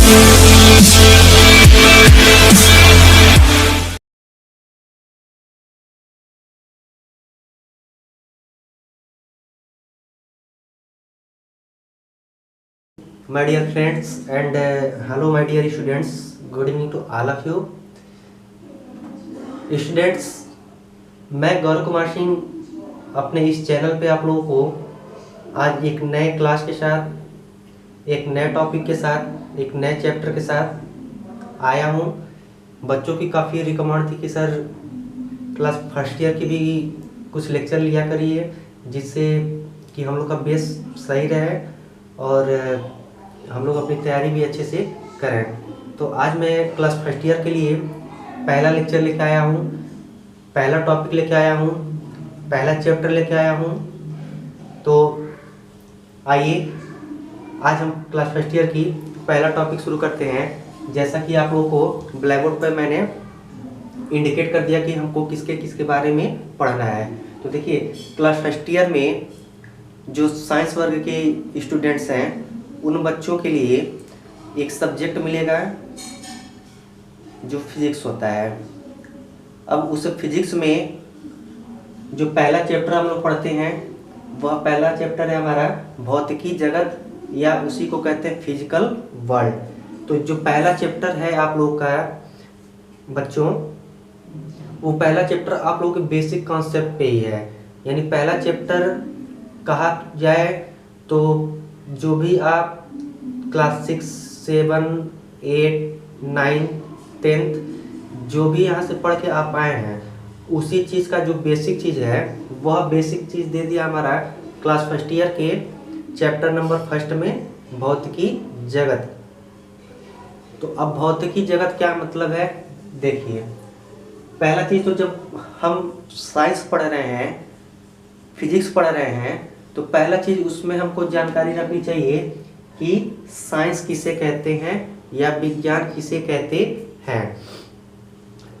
My dear friends and hello my dear students, good evening to all of you. Students, मैं गौरव कुमार सिंह अपने इस channel पे आप लोगों को आज एक नए क्लास के साथ, एक नए टॉपिक के साथ, एक नए चैप्टर के साथ आया हूँ। बच्चों की काफ़ी रिकमेंड थी कि सर क्लास फर्स्ट ईयर की भी कुछ लेक्चर लिया करिए जिससे कि हम लोग का बेस सही रहे और हम लोग अपनी तैयारी भी अच्छे से करें। तो आज मैं क्लास फर्स्ट ईयर के लिए पहला लेक्चर लेके आया हूँ, पहला टॉपिक लेके आया हूँ, पहला चैप्टर लेके आया हूँ। तो आइए आज हम क्लास फर्स्ट ईयर की पहला टॉपिक शुरू करते हैं। जैसा कि आप लोगों को ब्लैक बोर्ड पर मैंने इंडिकेट कर दिया कि हमको किसके किसके बारे में पढ़ना है। तो देखिए, क्लास फर्स्ट ईयर में जो साइंस वर्ग के स्टूडेंट्स हैं उन बच्चों के लिए एक सब्जेक्ट मिलेगा जो फिजिक्स होता है। अब उस फिजिक्स में जो पहला चैप्टर हम लोग पढ़ते हैं वह पहला चैप्टर है हमारा भौतिकी जगत, या उसी को कहते हैं फिजिकल वर्ल्ड। तो जो पहला चैप्टर है आप लोग का बच्चों, वो पहला चैप्टर आप लोगों के बेसिक कॉन्सेप्ट पे ही है। यानी पहला चैप्टर कहा जाए तो जो भी आप क्लास 6, 7, 8, 9, 10 जो भी यहाँ से पढ़ के आप आए हैं उसी चीज़ का जो बेसिक चीज़ है वह बेसिक चीज़ दे दिया हमारा क्लास फर्स्ट ईयर के चैप्टर नंबर फर्स्ट में भौतिकी जगत। तो अब भौतिकी जगत क्या मतलब है, देखिए पहला चीज़ तो जब हम साइंस पढ़ रहे हैं, फिजिक्स पढ़ रहे हैं, तो पहला चीज़ उसमें हमको जानकारी रखनी चाहिए कि साइंस किसे कहते हैं या विज्ञान किसे कहते हैं।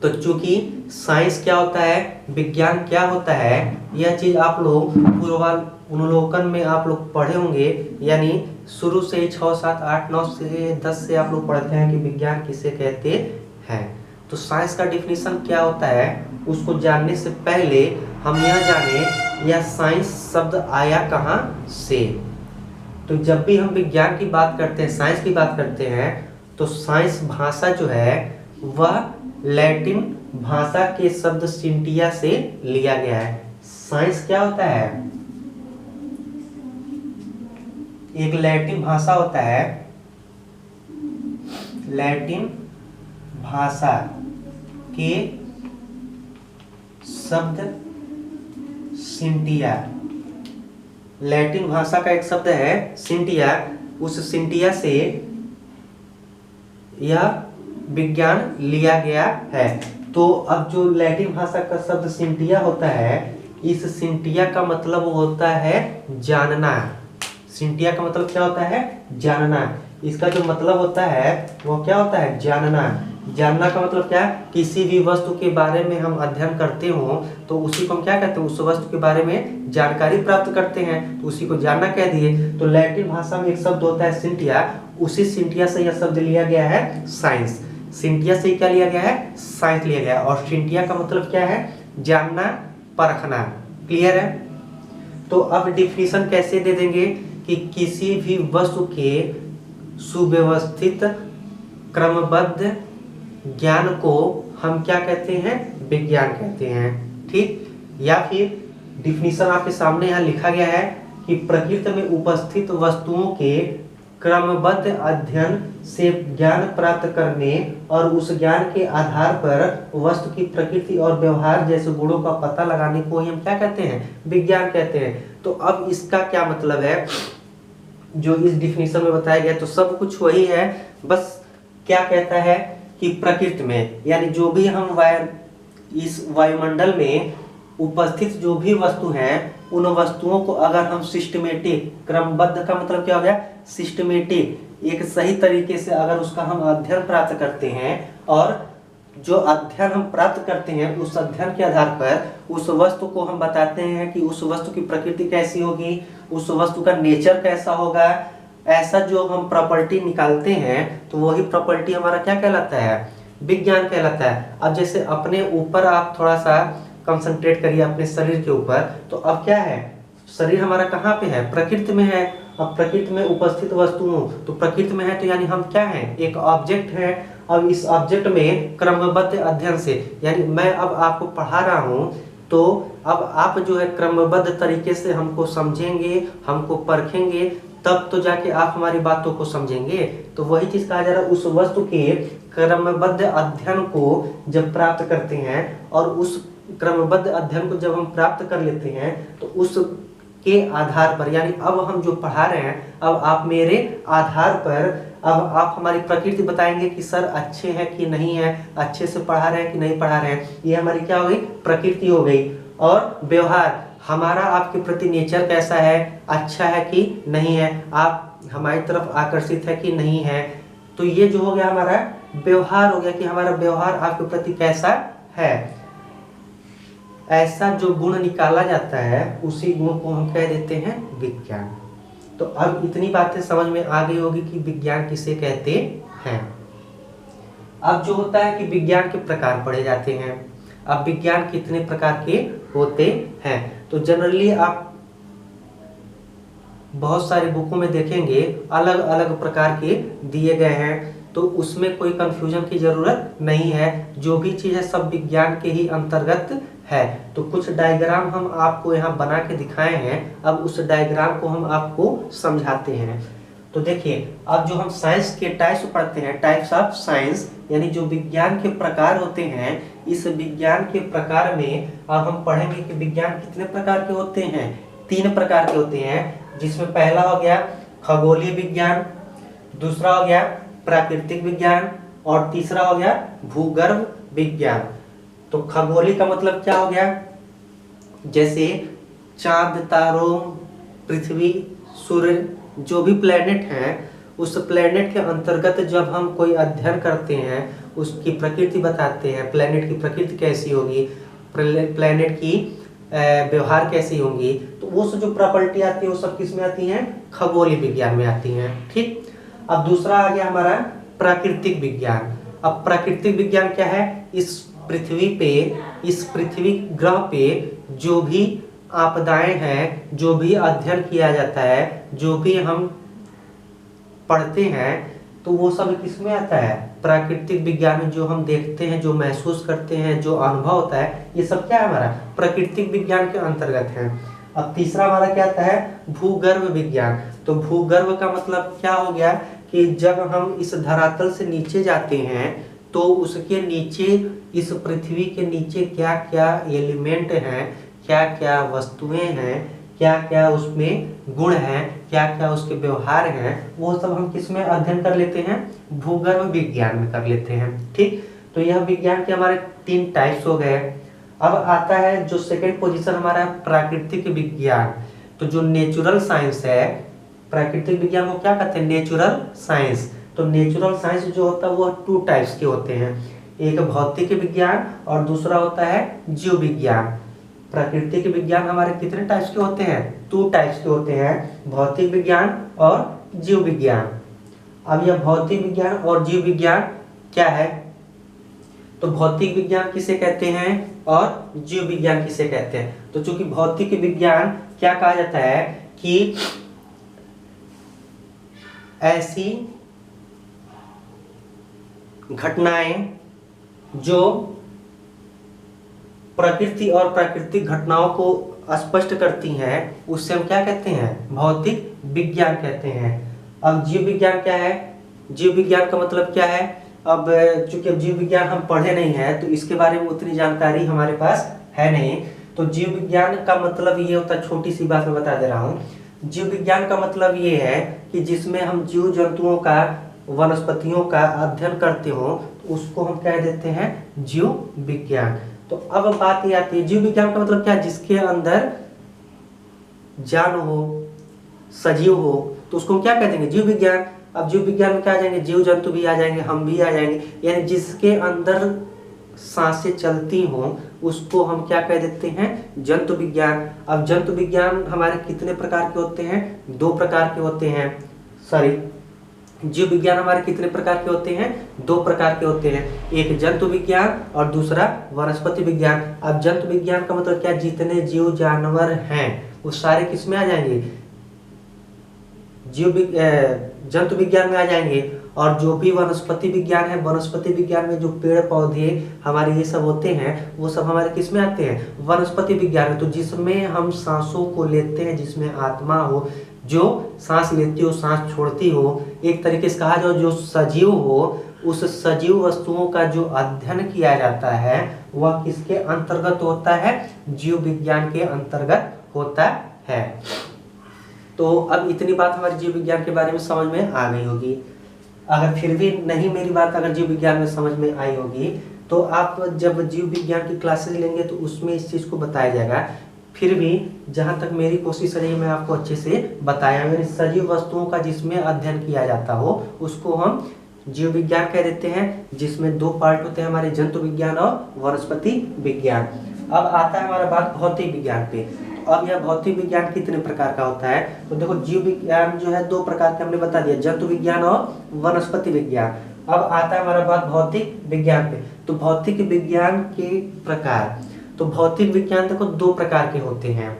तो चूंकि साइंस क्या होता है, विज्ञान क्या होता है, यह चीज़ आप लोग पूर्वानुलोकन में आप लोग पढ़े होंगे। यानी शुरू से ही 6, 7, 8, 9 से 10 से आप लोग पढ़ते हैं कि विज्ञान किसे कहते हैं। तो साइंस का डिफिनीशन क्या होता है उसको जानने से पहले हम यह जाने यह साइंस शब्द आया कहाँ से। तो जब भी हम विज्ञान की बात करते हैं, साइंस की बात करते हैं, तो साइंस भाषा जो है वह लैटिन भाषा के शब्द सिंटिया से लिया गया है। साइंस क्या होता है, एक लैटिन भाषा होता है, लैटिन भाषा के शब्द सिंटिया, लैटिन भाषा का एक शब्द है सिंटिया, उस सिंटिया से यह विज्ञान लिया गया है। तो अब जो लैटिन भाषा का शब्द सिंटिया होता है, इस सिंटिया का मतलब होता है जानना। सिंटिया का मतलब क्या होता है, जानना। इसका जो मतलब होता है वो क्या होता है, जानना। जानना का मतलब क्या है, किसी भी वस्तु के बारे में हम अध्ययन करते हो तो उसी को हम क्या कहते हैं, उस वस्तु के बारे में जानकारी प्राप्त करते हैं, तो उसी को जानना कह दिए। तो लैटिन भाषा में एक शब्द होता है सिंटिया, उसी सिंटिया से यह शब्द लिया गया है साइंस। सिंटिया से क्या लिया गया है, साइंस लिया गया है। और सिंटिया का मतलब क्या है, जानना, परखना। क्लियर है। तो अब डिफिनीशन कैसे दे देंगे कि किसी भी वस्तु के सुव्यवस्थित क्रमबद्ध ज्ञान को हम क्या कहते हैं, विज्ञान कहते हैं। ठीक। या फिर डिफिनीशन आपके सामने यहाँ लिखा गया है कि प्रकृति में उपस्थित वस्तुओं के क्रमबद्ध अध्ययन से ज्ञान प्राप्त करने और उस ज्ञान के आधार पर वस्तु की प्रकृति और व्यवहार जैसे गुणों का पता लगाने को ही हम क्या कहते हैं, विज्ञान कहते हैं। तो अब इसका क्या मतलब है जो इस डिफिनीशन में बताया गया, तो सब कुछ वही है, बस क्या कहता है कि प्रकृति में, यानी जो भी हम इस वायुमंडल में उपस्थित जो भी वस्तु हैं उन वस्तुओं को अगर हम सिस्टमेटिक, क्रमबद्ध का मतलब क्या हो गया, सिस्टमेटिक, एक सही तरीके से अगर उसका हम अध्ययन प्राप्त करते हैं, और जो अध्ययन हम प्राप्त करते हैं उस अध्ययन के आधार पर उस वस्तु को हम बताते हैं कि उस वस्तु की प्रकृति कैसी होगी, उस वस्तु का नेचर कैसा होगा, ऐसा जो हम प्रॉपर्टी निकालते हैं तो वही प्रॉपर्टी हमारा क्या कहलाता है, विज्ञान कहलाता है। अब जैसे अपने ऊपर आप थोड़ा सा कंसंट्रेट करिए, अपने शरीर के ऊपर, तो अब क्या है, शरीर हमारा कहाँ पे है, प्रकृति में है। अब प्रकृति में उपस्थित वस्तुओं, तो प्रकृति में है तो यानी हम क्या हैं, एक ऑब्जेक्ट है। अब इस ऑब्जेक्ट में क्रमबद्ध अध्ययन से, यानी मैं अब आपको पढ़ा रहा हूँ तो अब आप जो है क्रमबद्ध तरीके से हमको समझेंगे, हमको परखेंगे, तब तो जाके आप हमारी बातों को समझेंगे। तो वही चीज कहा जा रहा है, उस वस्तु के क्रमबद्ध अध्ययन को जब प्राप्त करते हैं और उस क्रमबद्ध अध्ययन को जब हम प्राप्त कर लेते हैं तो उस के आधार पर, यानी अब हम जो पढ़ा रहे हैं, अब आप मेरे आधार पर अब आप हमारी प्रकृति बताएंगे कि सर अच्छे हैं कि नहीं है, अच्छे से पढ़ा रहे हैं कि नहीं पढ़ा रहे हैं। ये हमारी क्या हो गई, प्रकृति हो गई। और व्यवहार, हमारा आपके प्रति नेचर कैसा है, अच्छा है कि नहीं है, आप हमारी तरफ आकर्षित है कि नहीं है। तो ये जो हो गया हमारा व्यवहार हो गया कि हमारा व्यवहार आपके प्रति कैसा है। ऐसा जो गुण निकाला जाता है उसी गुण को हम कह देते हैं विज्ञान। तो अब इतनी बातें समझ में आ गई होगी कि विज्ञान किसे कहते हैं। अब जो होता है कि विज्ञान के प्रकार पढ़े जाते हैं। अब विज्ञान कितने प्रकार के होते हैं, तो जनरली आप बहुत सारी बुकों में देखेंगे अलग अलग प्रकार के दिए गए हैं, तो उसमें कोई कंफ्यूजन की जरूरत नहीं है। जो भी चीज है सब विज्ञान के ही अंतर्गत है। तो कुछ डायग्राम हम आपको यहाँ बना के दिखाए हैं, अब उस डायग्राम को हम आपको समझाते हैं। तो देखिए, अब जो हम साइंस के टाइप्स पढ़ते हैं, टाइप्स ऑफ साइंस, यानी जो विज्ञान के प्रकार होते हैं, इस विज्ञान के प्रकार में अब हम पढ़ेंगे कि विज्ञान कितने प्रकार के होते हैं। 3 प्रकार के होते हैं, जिसमें पहला हो गया खगोलीय विज्ञान, दूसरा हो गया प्राकृतिक विज्ञान और तीसरा हो गया भूगर्भ विज्ञान। तो खगोलीय का मतलब क्या हो गया, जैसे चांद, तारों, पृथ्वी, सूर्य, जो भी प्लेनेट हैं, उस प्लेनेट के अंतर्गत जब हम कोई अध्ययन करते हैं, उसकी प्रकृति बताते हैं, प्लेनेट की प्रकृति कैसी होगी, प्लेनेट की व्यवहार कैसी होंगी, तो वो सब जो प्रॉपर्टी आती है वो सब किस में आती हैं, खगोलीय विज्ञान में आती हैं। ठीक। अब दूसरा आ गया हमारा प्राकृतिक विज्ञान। अब प्राकृतिक विज्ञान क्या है, इस पृथ्वी पे, इस पृथ्वी ग्रह पे जो भी आपदाएं हैं, जो भी अध्ययन किया जाता है, जो भी हम पढ़ते हैं, तो वो सब किस में आता है, प्राकृतिक विज्ञान में। जो हम देखते हैं, जो महसूस करते हैं, जो अनुभव होता है, ये सब क्या है हमारा प्राकृतिक विज्ञान के अंतर्गत है। अब तीसरा हमारा क्या आता है, भूगर्भ विज्ञान। तो भूगर्भ का मतलब क्या हो गया कि जब हम इस धरातल से नीचे जाते हैं तो उसके नीचे, इस पृथ्वी के नीचे क्या क्या एलिमेंट हैं, क्या क्या वस्तुएं हैं, क्या क्या उसमें गुण हैं, क्या क्या उसके व्यवहार हैं, वो सब हम किस में अध्ययन कर लेते हैं, भूगर्भ विज्ञान में कर लेते हैं। ठीक। तो यह विज्ञान के हमारे 3 टाइप्स हो गए। अब आता है जो सेकंड पोजीशन हमारा प्राकृतिक विज्ञान। तो जो नेचुरल साइंस है, प्राकृतिक विज्ञान को क्या कहते हैं, नेचुरल साइंस। तो नेचुरल साइंस जो होता है वो 2 टाइप्स के होते हैं, एक भौतिक विज्ञान और दूसरा होता है जीव विज्ञान। प्राकृतिक विज्ञान हमारे कितने टाइप्स के होते हैं, 2 टाइप्स के होते हैं, भौतिक विज्ञान और जीव विज्ञान। अब यह भौतिक विज्ञान और जीव विज्ञान क्या है, तो भौतिक विज्ञान किसे कहते हैं और जीव विज्ञान किसे कहते हैं। तो चूंकि भौतिक विज्ञान क्या कहा जाता है कि ऐसी घटनाएं जो प्रकृति और प्राकृतिक घटनाओं को स्पष्ट करती हैं, उससे हम क्या कहते हैं, भौतिक विज्ञान कहते हैं। अब जीव विज्ञान क्या है, जीव विज्ञान का मतलब क्या है, अब चूंकि अब जीव विज्ञान हम पढ़े नहीं है तो इसके बारे में उतनी जानकारी हमारे पास है नहीं। तो जीव विज्ञान का मतलब ये होता है, छोटी सी बात मैं बता दे रहा हूँ, जीव विज्ञान का मतलब ये है कि जिसमें हम जीव जंतुओं का, वनस्पतियों का अध्ययन करते हो, तो उसको हम कह देते हैं जीव विज्ञान। तो अब बात ये आती है, जीव विज्ञान का मतलब क्या है, जिसके अंदर जान हो, सजीव हो, तो उसको हम क्या कह देंगे, जीव विज्ञान। अब जीव विज्ञान में क्या आ जाएंगे, जीव जंतु भी आ जाएंगे, हम भी आ जाएंगे, यानी जिसके अंदर सांसें चलती हों उसको हम क्या कह देते हैं, जंतु विज्ञान। अब जंतु विज्ञान हमारे कितने प्रकार के होते हैं, 2 प्रकार के होते हैं, सॉरी जीव विज्ञान हमारे कितने प्रकार के होते हैं? 2 प्रकार के होते हैं, एक जंतु विज्ञान और दूसरा वनस्पति विज्ञान। अब जंतु विज्ञान का मतलब क्या? जितने जीव जानवर हैं वो सारे किस में आ जाएंगे? जंतु विज्ञान में आ जाएंगे। और जो भी वनस्पति विज्ञान है, वनस्पति विज्ञान में जो पेड़ पौधे हमारे ये सब होते हैं वो सब हमारे किस में आते हैं? वनस्पति विज्ञान में। तो जिसमें हम सांसों को लेते हैं, जिसमें आत्मा हो, जो सांस लेती हो सांस छोड़ती हो, एक तरीके से कहा जाए जो सजीव हो, उस सजीव वस्तुओं का जो अध्ययन किया जाता है वह किसके अंतर्गत होता है? जीव विज्ञान के अंतर्गत होता है। तो अब इतनी बात हमारे जीव विज्ञान के बारे में समझ में आ गई होगी। अगर फिर भी नहीं मेरी बात अगर जीव विज्ञान में समझ में आई होगी तो आप जब जीव विज्ञान की क्लासेस लेंगे तो उसमें इस चीज़ को बताया जाएगा। फिर भी जहाँ तक मेरी कोशिश रही मैं आपको अच्छे से बताया। यानी सजीव वस्तुओं का जिसमें अध्ययन किया जाता हो उसको हम जीव विज्ञान कह देते हैं, जिसमें 2 पार्ट होते हैं हमारे, जंतु विज्ञान और वनस्पति विज्ञान। अब आता है हमारा बात भौतिक विज्ञान पे। अब यह भौतिक विज्ञान कितने प्रकार का होता है? तो देखो जीव विज्ञान जो है 2 प्रकार के हमने बता दिया, जंतु विज्ञान और वनस्पति विज्ञान। अब आता है हमारा बात भौतिक विज्ञान पे। तो भौतिक विज्ञान के प्रकार, तो भौतिक विज्ञान देखो 2 प्रकार के होते हैं,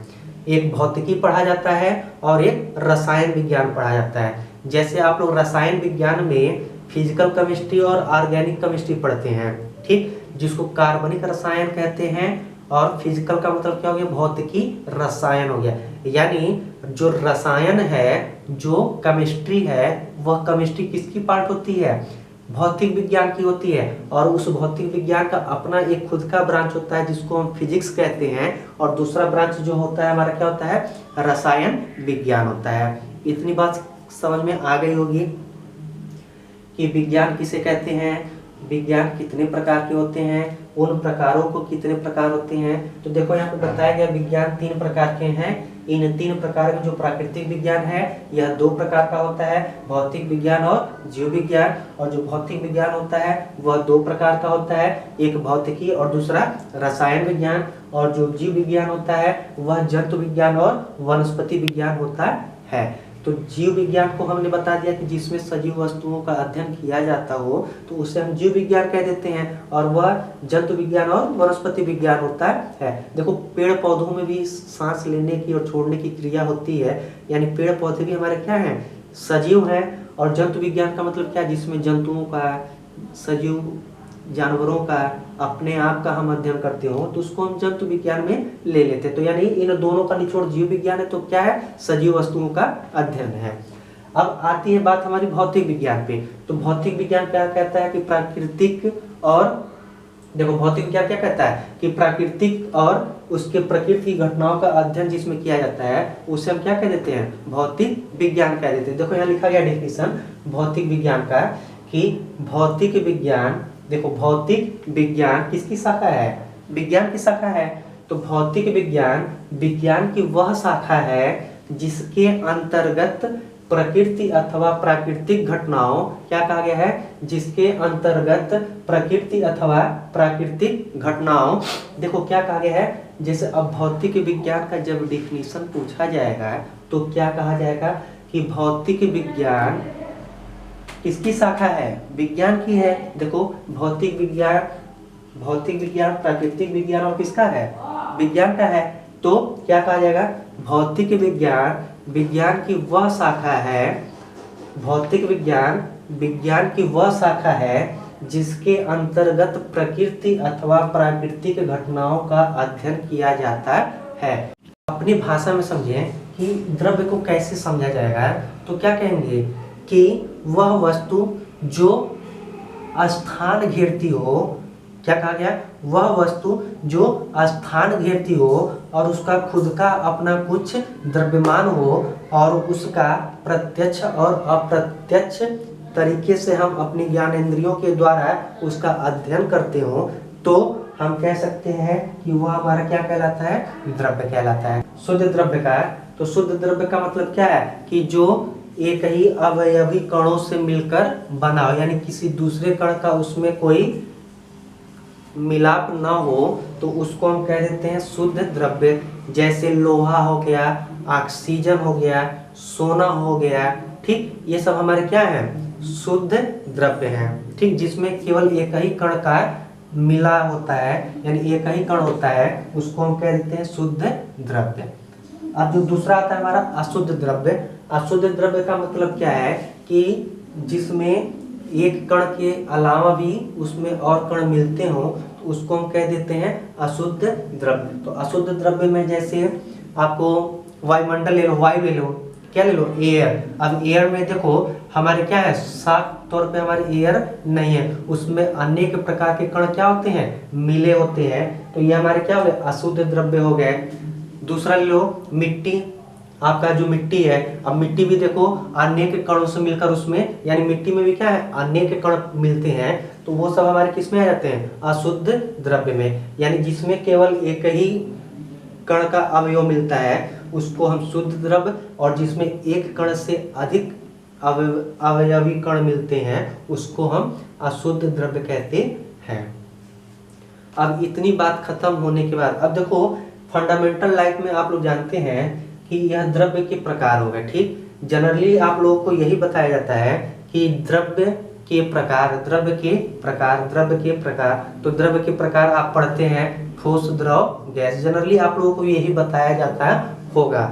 एक भौतिकी पढ़ा जाता है और एक रसायन विज्ञान पढ़ा जाता है। जैसे आप लोग रसायन विज्ञान में फिजिकल केमिस्ट्री और ऑर्गेनिक केमिस्ट्री पढ़ते हैं, ठीक, जिसको कार्बनिक रसायन कहते हैं। और फिजिकल का मतलब क्या हो गया? भौतिकी रसायन हो गया। यानी जो रसायन है, जो केमिस्ट्री है, वह केमिस्ट्री किसकी पार्ट होती है? भौतिक विज्ञान की होती है। और उस भौतिक विज्ञान का अपना एक खुद का ब्रांच होता है जिसको हम फिजिक्स कहते हैं। और दूसरा ब्रांच जो होता है हमारा क्या होता है? रसायन विज्ञान होता है। इतनी बात समझ में आ गई होगी कि विज्ञान किसे कहते हैं, विज्ञान कितने प्रकार के होते हैं, उन प्रकारों को कितने प्रकार होते हैं। तो देखो यहाँ पे बताया गया विज्ञान 3 प्रकार के हैं। इन 3 प्रकार के जो प्राकृतिक विज्ञान है यह 2 प्रकार का होता है, भौतिक विज्ञान और जीव विज्ञान। और जो भौतिक विज्ञान होता है वह 2 प्रकार का होता है, एक भौतिकी और दूसरा रसायन विज्ञान। और जो जीव विज्ञान होता है वह जंतु विज्ञान और वनस्पति विज्ञान होता है। तो जीव विज्ञान को हमने बता दिया कि जिसमें सजीव वस्तुओं का अध्ययन किया जाता हो तो उसे हम जीव विज्ञान कह देते हैं। और वह जंतु विज्ञान और वनस्पति विज्ञान होता है। देखो पेड़ पौधों में भी सांस लेने की और छोड़ने की क्रिया होती है, यानी पेड़ पौधे भी हमारे क्या हैं? सजीव हैं। और जंतु विज्ञान का मतलब क्या? जिसमें जंतुओं का, सजीव जानवरों का अपने आप का हम अध्ययन करते हो तो उसको हम जंतु विज्ञान में ले लेते हैं। तो यानी इन दोनों का निचोड़ जीव विज्ञान है। तो क्या है? सजीव वस्तुओं का अध्ययन है। अब आती है बात हमारी भौतिक विज्ञान पे। तो भौतिक विज्ञान क्या कहता है कि प्राकृतिक और, देखो भौतिक विज्ञान क्या कहता है कि प्राकृतिक और उसके प्रकृति की घटनाओं का अध्ययन जिसमें किया जाता है उसे हम क्या कह देते हैं? भौतिक विज्ञान कह देते हैं। देखो यहाँ लिखा गया डेफिनेशन भौतिक विज्ञान का कि भौतिक विज्ञान, देखो भौतिक विज्ञान किसकी शाखा है? विज्ञान की शाखा है। तो भौतिक विज्ञान विज्ञान की वह शाखा है जिसके अंतर्गत प्रकृति अथवा प्राकृतिक घटनाओं, क्या कहा गया है? जिसके अंतर्गत प्रकृति अथवा प्राकृतिक घटनाओं, देखो क्या कहा गया है? जैसे अब भौतिक विज्ञान का जब डिफिनीशन पूछा जाएगा तो क्या कहा जाएगा कि भौतिक विज्ञान किसकी शाखा है? विज्ञान की है। देखो भौतिक विज्ञान प्राकृतिक विज्ञान और किसका है? विज्ञान का है। तो क्या कहा जाएगा? भौतिक विज्ञान विज्ञान की वह शाखा है, भौतिक विज्ञान विज्ञान की वह शाखा है जिसके अंतर्गत प्रकृति अथवा प्राकृतिक घटनाओं का अध्ययन किया जाता है। अपनी भाषा में समझें कि द्रव्य को कैसे समझा जाएगा। तो क्या कहेंगे कि वह वस्तु जो स्थान घेरती हो, क्या कहा गया? वह वस्तु जो स्थान घेरती हो और उसका खुद का अपना कुछ द्रव्यमान हो और उसका प्रत्यक्ष और अप्रत्यक्ष तरीके से हम अपनी ज्ञानेंद्रियों के द्वारा उसका अध्ययन करते हो तो हम कह सकते हैं कि वह हमारा क्या कहलाता है? द्रव्य कहलाता है। शुद्ध द्रव्य का, तो शुद्ध द्रव्य का मतलब क्या है कि जो एक ही अवयवी कणों से मिलकर बना हो, यानी किसी दूसरे कण का उसमें कोई मिलाप न हो तो उसको हम कह देते हैं शुद्ध द्रव्य। जैसे लोहा हो गया, ऑक्सीजन हो गया, सोना हो गया, ठीक, ये सब हमारे क्या है, शुद्ध द्रव्य हैं, ठीक, जिसमें केवल एक ही कण का मिला होता है, यानी एक ही कण होता है, उसको हम कह देते हैं शुद्ध द्रव्य। अब जो दूसरा आता है हमारा अशुद्ध द्रव्य। अशुद्ध द्रव्य का मतलब क्या है कि जिसमें एक कण के अलावा भी उसमें और कण मिलते हो, तो उसको हम कह देते हैं अशुद्ध द्रव्य। तो अशुद्ध द्रव्य में जैसे आपको वायुमंडल ले लो, वायु ले लो, क्या ले लो, एयर। अब एयर में देखो हमारे क्या है, साफ तौर पे हमारे एयर नहीं है, उसमें अनेक प्रकार के कण क्या होते हैं, मिले होते हैं, तो ये हमारे क्या हो गए, अशुद्ध द्रव्य हो गए। दूसरा ले लो मिट्टी, आपका जो मिट्टी है, अब मिट्टी भी देखो अनेक कणों से मिलकर उसमें, यानी मिट्टी में भी क्या है, अनेक कण मिलते हैं, तो वो सब हमारे किस में आ जाते हैं, अशुद्ध द्रव्य में, यानी जिसमें केवल एक ही कण का अवयव मिलता है उसको हम शुद्ध द्रव्य, और जिसमें एक कण से अधिक अवयवी कण मिलते हैं उसको हम अशुद्ध द्रव्य कहते हैं। अब इतनी बात खत्म होने के बाद अब देखो फंडामेंटल लाइफ में आप लोग जानते हैं कि यह द्रव्य के प्रकार हो गए, ठीक। जनरली आप लोगों को यही बताया जाता है कि द्रव्य के प्रकार, द्रव्य के प्रकार, द्रव्य के प्रकार। तो द्रव्य के प्रकार आप पढ़ते हैं ठोस, द्रव, गैस, जनरली आप लोगों को यही बताया जाता होगा।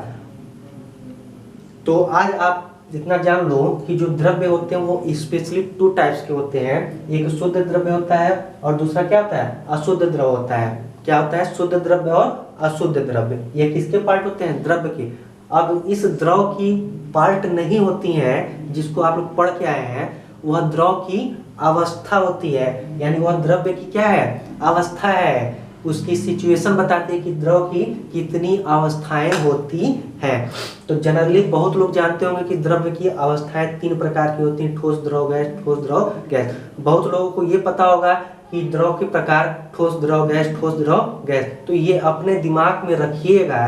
तो आज आप जितना जान लो कि जो द्रव्य होते हैं वो स्पेशली 2 टाइप्स के होते हैं, एक शुद्ध द्रव्य होता है और दूसरा क्या होता है, अशुद्ध द्रव्य होता है। क्या होता है, शुद्ध द्रव्य और अशुद्ध द्रव्य, ये किसके पार्ट होते हैं, द्रव्य के। अब इस द्रव की पार्ट नहीं होती है जिसको आप लोग पढ़ के आए हैं, वह द्रव की अवस्था होती है, यानी वह द्रव्य की क्या है, अवस्था है, उसकी सिचुएशन बताते हैं कि द्रव की कितनी अवस्थाएं होती हैं। तो जनरली बहुत लोग जानते होंगे कि द्रव्य की अवस्थाएं 3 प्रकार की होती हैं, ठोस, द्रव, गैस, ठोस, द्रव, गैस। बहुत लोगों को ये पता होगा कि द्रव के प्रकार ठोस, द्रव, गैस, ठोस, द्रव, गैस। तो ये अपने दिमाग में रखिएगा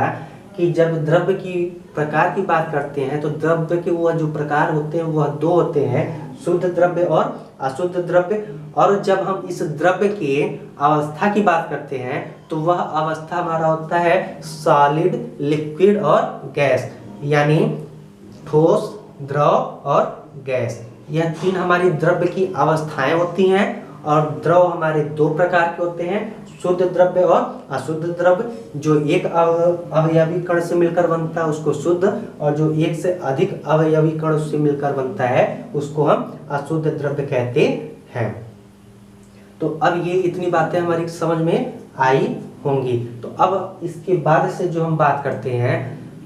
कि जब द्रव्य की प्रकार की बात करते हैं तो द्रव्य के वह जो प्रकार होते हैं वह 2 होते हैं, शुद्ध द्रव्य और अशुद्ध द्रव्य। और जब हम इस द्रव्य की अवस्था की बात करते हैं तो वह अवस्था हमारा होता है सॉलिड, लिक्विड और गैस, यानी ठोस, द्रव और गैस। यह 3 हमारी द्रव्य की अवस्थाएं होती हैं। और द्रव हमारे 2 प्रकार के होते हैं, शुद्ध द्रव्य और अशुद्ध द्रव्य। जो एक अवयवी कण से मिलकर बनता है उसको शुद्ध, और जो एक से अधिक अवयवी कण से मिलकर बनता है उसको हम अशुद्ध द्रव्य कहते हैं। तो अब ये इतनी बातें हमारी समझ में आई होंगी। तो अब इसके बाद से जो हम बात करते हैं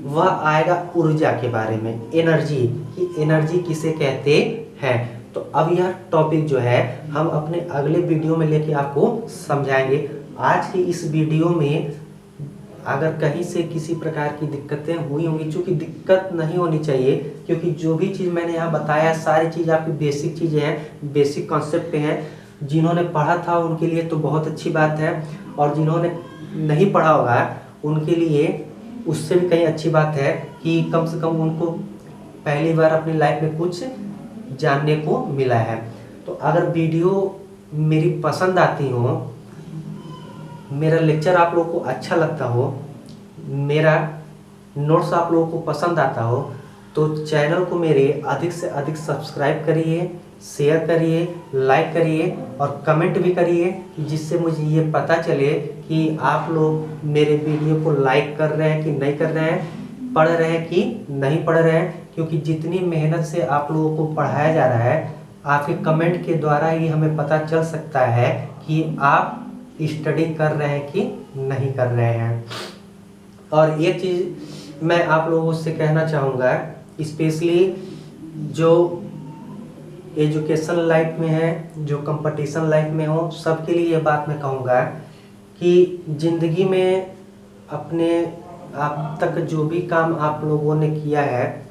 वह आएगा ऊर्जा के बारे में, एनर्जी, कि एनर्जी किसे कहते हैं। तो अब यह टॉपिक जो है हम अपने अगले वीडियो में लेके आपको समझाएंगे। आज की इस वीडियो में अगर कहीं से किसी प्रकार की दिक्कतें हुई होंगी, चूंकि दिक्कत नहीं होनी चाहिए, क्योंकि जो भी चीज़ मैंने यहाँ बताया सारी चीज़ आपकी बेसिक चीज़ें हैं, बेसिक कॉन्सेप्ट पे हैं। जिन्होंने पढ़ा था उनके लिए तो बहुत अच्छी बात है, और जिन्होंने नहीं पढ़ा होगा उनके लिए उससे भी कहीं अच्छी बात है कि कम से कम उनको पहली बार अपनी लाइफ में कुछ जानने को मिला है। तो अगर वीडियो मेरी पसंद आती हो, मेरा लेक्चर आप लोगों को अच्छा लगता हो, मेरा नोट्स आप लोगों को पसंद आता हो, तो चैनल को मेरे अधिक से अधिक सब्सक्राइब करिए, शेयर करिए, लाइक करिए और कमेंट भी करिए, जिससे मुझे ये पता चले कि आप लोग मेरे वीडियो को लाइक कर रहे हैं कि नहीं कर रहे हैं, पढ़ रहे हैं कि नहीं पढ़ रहे हैं। क्योंकि जितनी मेहनत से आप लोगों को पढ़ाया जा रहा है, आपके कमेंट के द्वारा ही हमें पता चल सकता है कि आप स्टडी कर रहे हैं कि नहीं कर रहे हैं। और ये चीज़ मैं आप लोगों से कहना चाहूँगा, स्पेशली जो एजुकेशन लाइफ में है, जो कंपटीशन लाइफ में हो, सबके लिए ये बात मैं कहूँगा कि ज़िंदगी में अपने आप तक जो भी काम आप लोगों ने किया है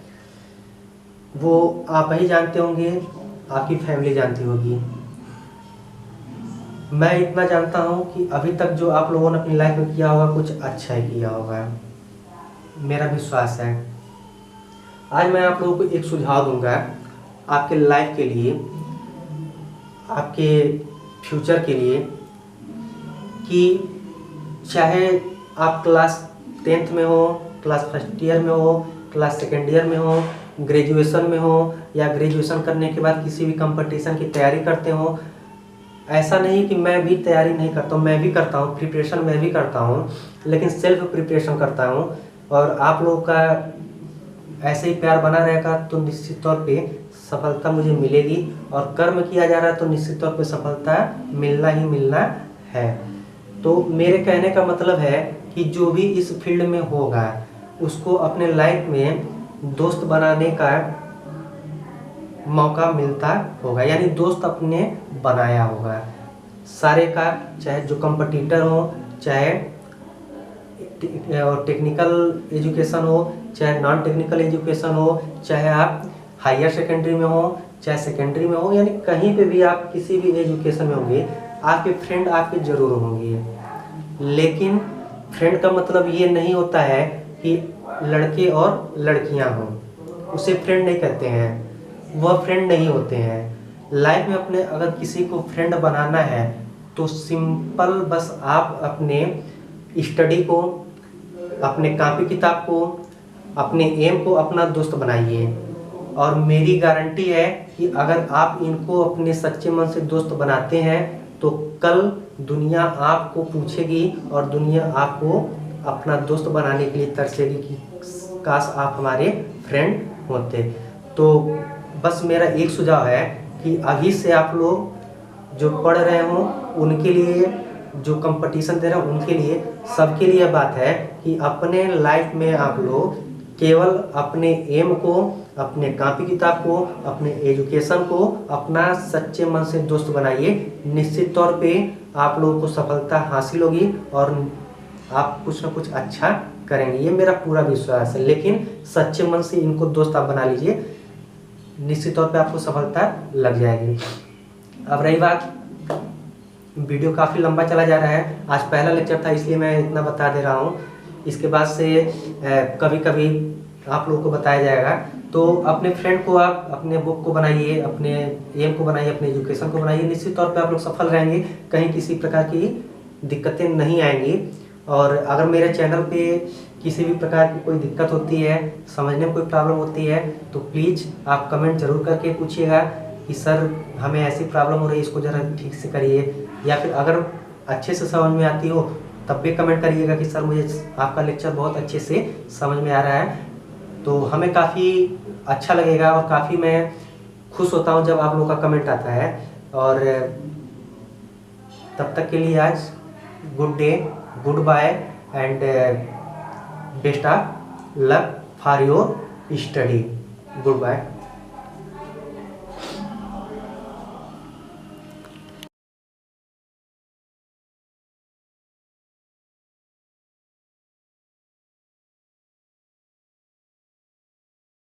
वो आप ही जानते होंगे, आपकी फैमिली जानती होगी। मैं इतना जानता हूँ कि अभी तक जो आप लोगों ने अपनी लाइफ में किया होगा कुछ अच्छा ही किया होगा, मेरा विश्वास है। आज मैं आप लोगों को एक सुझाव दूंगा आपके लाइफ के लिए, आपके फ्यूचर के लिए, कि चाहे आप क्लास 10th में हो, क्लास 1st ईयर में हो, क्लास 2nd ईयर में हो, ग्रेजुएशन में हो या ग्रेजुएशन करने के बाद किसी भी कंपटीशन की तैयारी करते हो, ऐसा नहीं कि मैं भी तैयारी नहीं करता हूँ, मैं भी करता हूँ, प्रिपरेशन मैं भी करता हूँ, लेकिन सेल्फ प्रिपरेशन करता हूँ। और आप लोगों का ऐसे ही प्यार बना रहेगा तो निश्चित तौर पे सफलता मुझे मिलेगी, और कर्म किया जा रहा है तो निश्चित तौर पे सफलता मिलना ही मिलना है। तो मेरे कहने का मतलब है कि जो भी इस फील्ड में होगा उसको अपने लाइफ में दोस्त बनाने का मौका मिलता होगा, यानी दोस्त अपने बनाया होगा सारे का, चाहे जो कंपटीटर हो, चाहे टेक्निकल एजुकेशन हो, चाहे नॉन टेक्निकल एजुकेशन हो, चाहे आप हायर सेकेंडरी में हो, चाहे सेकेंडरी में हो, यानी कहीं पे भी आप किसी भी एजुकेशन में होंगे, आपके फ्रेंड आपके ज़रूर होंगे। लेकिन फ्रेंड का मतलब ये नहीं होता है कि लड़के और लड़कियां हों, उसे फ्रेंड नहीं कहते हैं, वह फ्रेंड नहीं होते हैं। लाइफ में अपने अगर किसी को फ्रेंड बनाना है तो सिंपल बस आप अपने स्टडी को, अपने कॉपी किताब को, अपने एम को अपना दोस्त बनाइए। और मेरी गारंटी है कि अगर आप इनको अपने सच्चे मन से दोस्त बनाते हैं तो कल दुनिया आपको पूछेगी और दुनिया आपको अपना दोस्त बनाने के लिए तरसेगी कि काश आप हमारे फ्रेंड होते। तो बस मेरा एक सुझाव है कि अभी से आप लोग जो पढ़ रहे हो उनके लिए, जो कंपटीशन दे रहे हैं उनके लिए, सबके लिए बात है कि अपने लाइफ में आप लोग केवल अपने एम को, अपने कॉपी किताब को, अपने एजुकेशन को अपना सच्चे मन से दोस्त बनाइए। निश्चित तौर पे आप लोगों को सफलता हासिल होगी और आप कुछ ना कुछ अच्छा करेंगे, ये मेरा पूरा विश्वास है। लेकिन सच्चे मन से इनको दोस्त आप बना लीजिए, निश्चित तौर पे आपको सफलता लग जाएगी। अब रही बात, वीडियो काफ़ी लंबा चला जा रहा है, आज पहला लेक्चर था इसलिए मैं इतना बता दे रहा हूँ। इसके बाद से कभी कभी आप लोगों को बताया जाएगा। तो अपने फ्रेंड को आप अपने बुक को बनाइए, अपने एम को बनाइए, अपने एजुकेशन को बनाइए, निश्चित तौर पे आप लोग सफल रहेंगे, कहीं किसी प्रकार की दिक्कतें नहीं आएंगी। और अगर मेरे चैनल पे किसी भी प्रकार की कोई दिक्कत होती है, समझने में कोई प्रॉब्लम होती है, तो प्लीज़ आप कमेंट जरूर करके पूछिएगा कि सर हमें ऐसी प्रॉब्लम हो रही है, इसको ज़रा ठीक से करिए। या फिर अगर अच्छे से समझ में आती हो तब भी कमेंट करिएगा कि सर मुझे आपका लेक्चर बहुत अच्छे से समझ में आ रहा है। तो हमें काफ़ी अच्छा लगेगा और काफ़ी मैं खुश होता हूँ जब आप लोगों का कमेंट आता है। और तब तक के लिए आज good day, goodbye and best of luck for your study. Good bye.